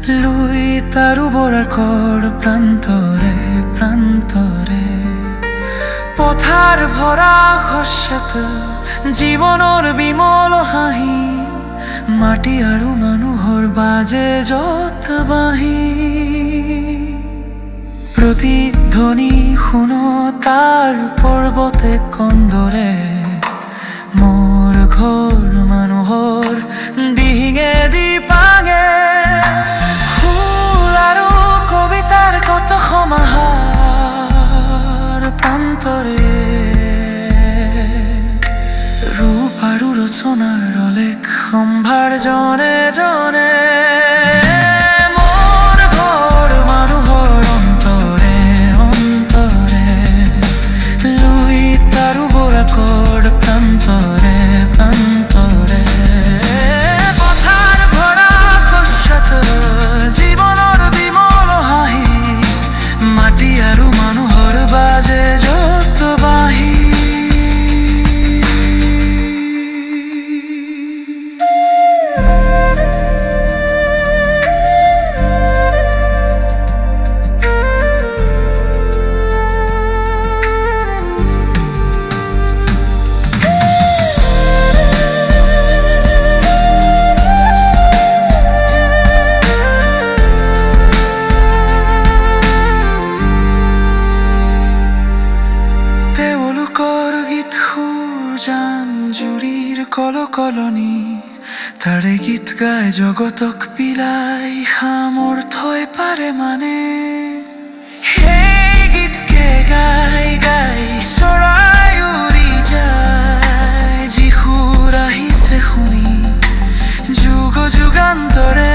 Louis তাৰু বৰাৰ কৰ প্ৰান্তৰে প্ৰান্তৰে পথাৰ ভৰা শস্যত জীৱনৰ বিমল হাঁহি মাটি আৰু মানুহৰ বাজে যত বাঁহী প্ৰতিধ্বনি শুনো তাৰ পৰ্বতে কন্দৰে মোৰ ঘৰ মানুহৰ দিহিঙে দিপাঙে ফুল আৰু কবিতাৰ কত সমাহাৰ প্ৰান্তৰে ৰূপ আৰু ৰচনাৰ অলেখ সম্ভাৰ জনে জনে জাঞ্জুৰিৰ কলকলনি তাৰে গীত গাই জগতক পিলাই সামৰ্থই পাৰে মানে সেই গীতকে গাই গাই চৰাই উৰি যায় যি সুৰ আহিছে শুনি যুগ যুগান্তৰে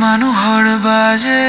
মানুহৰ বাজে